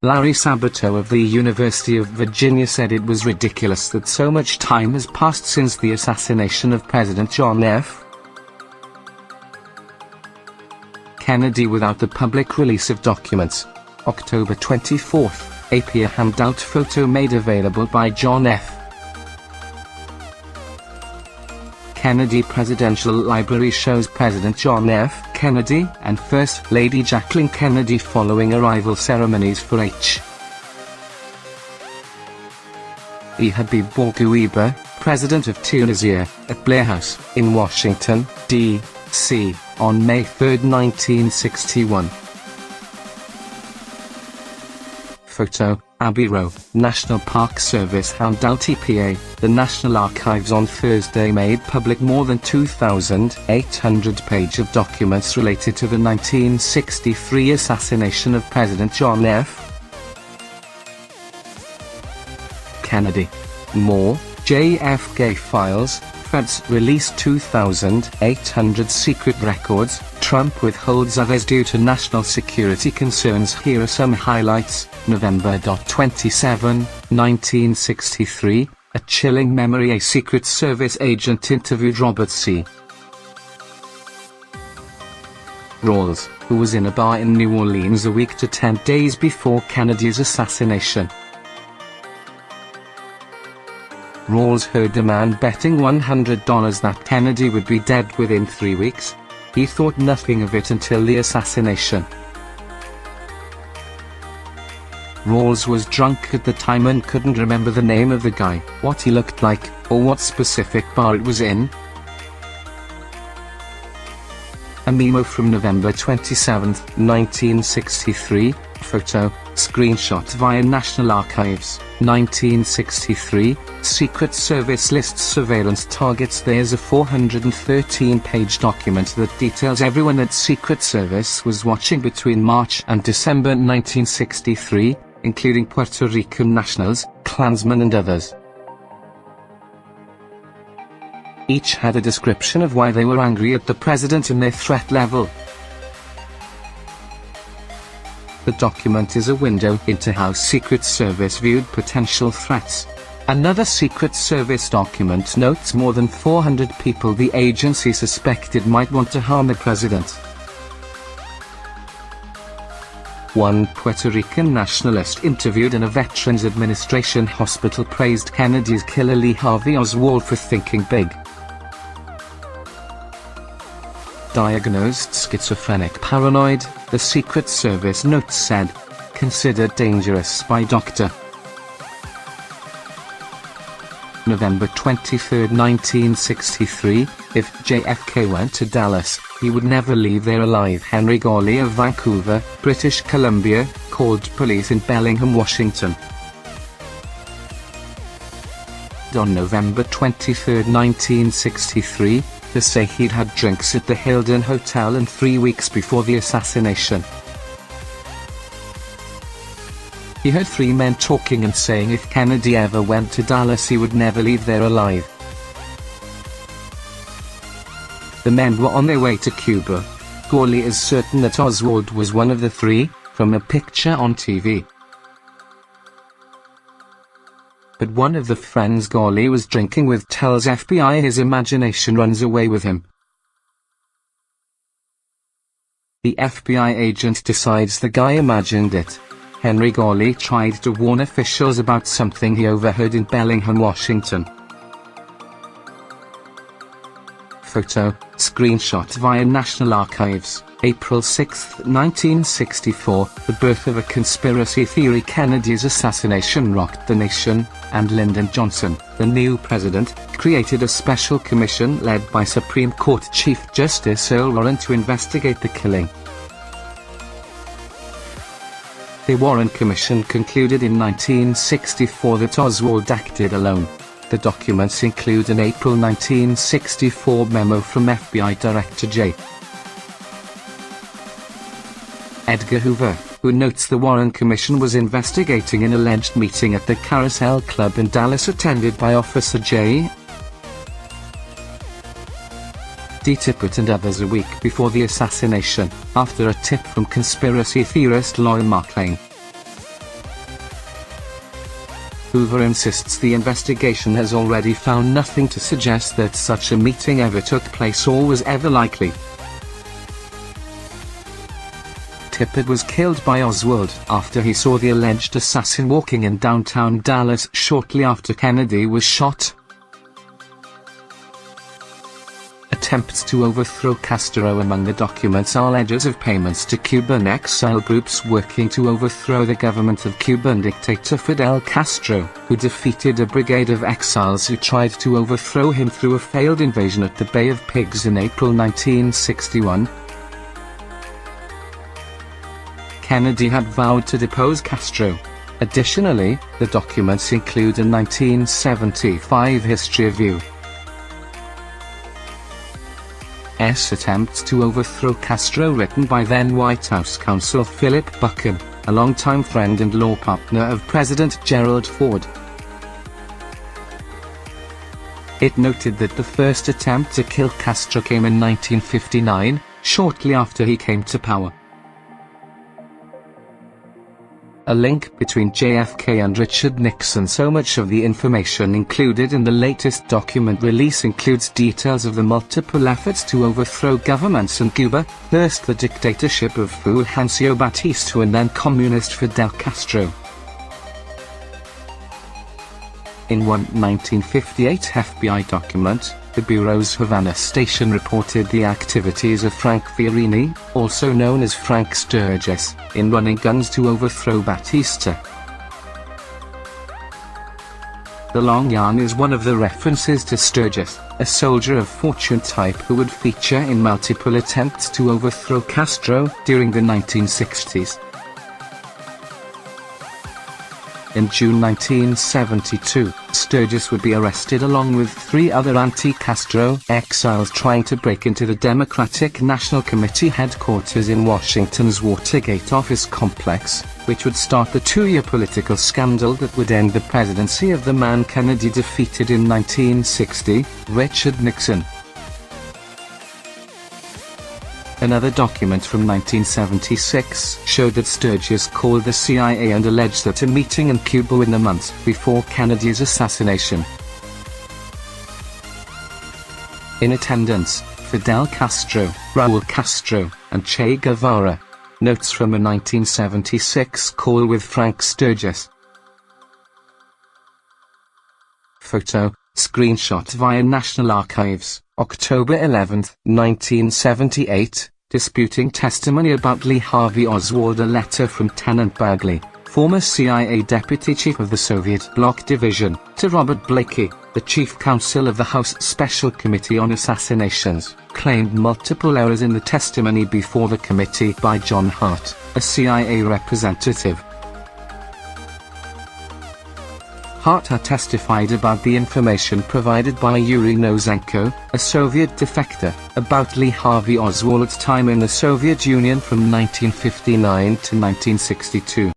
Larry Sabato of the University of Virginia said it was ridiculous that so much time has passed since the assassination of President John F. Kennedy without the public release of documents. October 24, AP a handout photo made available by John F. Kennedy Presidential Library shows President John F. Kennedy and First Lady Jacqueline Kennedy following arrival ceremonies for H. E. Habib Bourguiba, President of Tunisia, at Blair House, in Washington, D.C., on May 3, 1961. Photo, Abbey Road, National Park Service handout EPA. The National Archives on Thursday made public more than 2,800 pages of documents related to the 1963 assassination of President John F. Kennedy. More, JFK files. Feds release 2,800 secret records. Trump withholds others due to national security concerns. Here are some highlights. November 27, 1963, a chilling memory. A Secret Service agent interviewed Robert C. Rawls, who was in a bar in New Orleans a week to 10 days before Kennedy's assassination. Rawls heard a man betting $100 that Kennedy would be dead within 3 weeks. He thought nothing of it until the assassination. Rawls was drunk at the time and couldn't remember the name of the guy, what he looked like, or what specific bar it was in. A memo from November 27, 1963, photo, screenshot via National Archives, 1963, Secret Service lists surveillance targets. There's a 413-page document that details everyone that Secret Service was watching between March and December 1963, including Puerto Rican nationals, Klansmen and others. Each had a description of why they were angry at the president and their threat level. The document is a window into how Secret Service viewed potential threats. Another Secret Service document notes more than 400 people the agency suspected might want to harm the president. One Puerto Rican nationalist interviewed in a Veterans Administration hospital praised Kennedy's killer Lee Harvey Oswald for thinking big. Diagnosed schizophrenic paranoid, the Secret Service note said. Considered dangerous by Dr. November 23, 1963, if JFK went to Dallas, he would never leave there alive. Henry Gawley of Vancouver, British Columbia, called police in Bellingham, Washington. On November 23, 1963, to say he'd had drinks at the Hilton Hotel and 3 weeks before the assassination. He heard 3 men talking and saying if Kennedy ever went to Dallas he would never leave there alive. The men were on their way to Cuba. Gawley is certain that Oswald was one of the 3, from a picture on TV. But one of the friends Gawley was drinking with tells FBI his imagination runs away with him. The FBI agent decides the guy imagined it. Henry Gawley tried to warn officials about something he overheard in Bellingham, Washington. Photo, screenshot via National Archives, April 6, 1964, the birth of a conspiracy theory. Kennedy's assassination rocked the nation, and Lyndon Johnson, the new president, created a special commission led by Supreme Court Chief Justice Earl Warren to investigate the killing. The Warren Commission concluded in 1964 that Oswald acted alone. The documents include an April 1964 memo from FBI Director J. Edgar Hoover, who notes the Warren Commission was investigating an alleged meeting at the Carousel Club in Dallas attended by Officer J. D. Tippett and others a week before the assassination, after a tip from conspiracy theorist Lawyer Mark Lane. Hoover insists the investigation has already found nothing to suggest that such a meeting ever took place or was ever likely. Tippit was killed by Oswald after he saw the alleged assassin walking in downtown Dallas shortly after Kennedy was shot. Attempts to overthrow Castro. Among the documents are ledgers of payments to Cuban exile groups working to overthrow the government of Cuban dictator Fidel Castro, who defeated a brigade of exiles who tried to overthrow him through a failed invasion at the Bay of Pigs in April 1961. Kennedy had vowed to depose Castro. Additionally, the documents include a 1975 history of U.S. attempts to overthrow Castro written by then White House counsel Philip Buchan, a longtime friend and law partner of President Gerald Ford. It noted that the first attempt to kill Castro came in 1959, shortly after he came to power. A link between JFK and Richard Nixon. So much of the information included in the latest document release includes details of the multiple efforts to overthrow governments in Cuba, first the dictatorship of Fulgencio Batista and then communist Fidel Castro. In one 1958 FBI document, the Bureau's Havana station reported the activities of Frank Fiorini, also known as Frank Sturgis, in running guns to overthrow Batista. The long yarn is one of the references to Sturgis, a soldier of fortune type who would feature in multiple attempts to overthrow Castro during the 1960s. In June 1972, Sturgis would be arrested along with 3 other anti-Castro exiles trying to break into the Democratic National Committee headquarters in Washington's Watergate office complex, which would start the 2-year political scandal that would end the presidency of the man Kennedy defeated in 1960, Richard Nixon. Another document from 1976 showed that Sturgis called the CIA and alleged that a meeting in Cuba in the months before Kennedy's assassination. In attendance, Fidel Castro, Raul Castro, and Che Guevara. Notes from a 1976 call with Frank Sturgis. Photo, screenshot via National Archives, October 11, 1978, disputing testimony about Lee Harvey Oswald. A letter from Tannenberg Lee, former CIA Deputy Chief of the Soviet Bloc Division, to Robert Blakey, the Chief Counsel of the House Special Committee on Assassinations, claimed multiple errors in the testimony before the committee by John Hart, a CIA representative. Hart had testified about the information provided by Yuri Nosenko, a Soviet defector, about Lee Harvey Oswald's time in the Soviet Union from 1959 to 1962.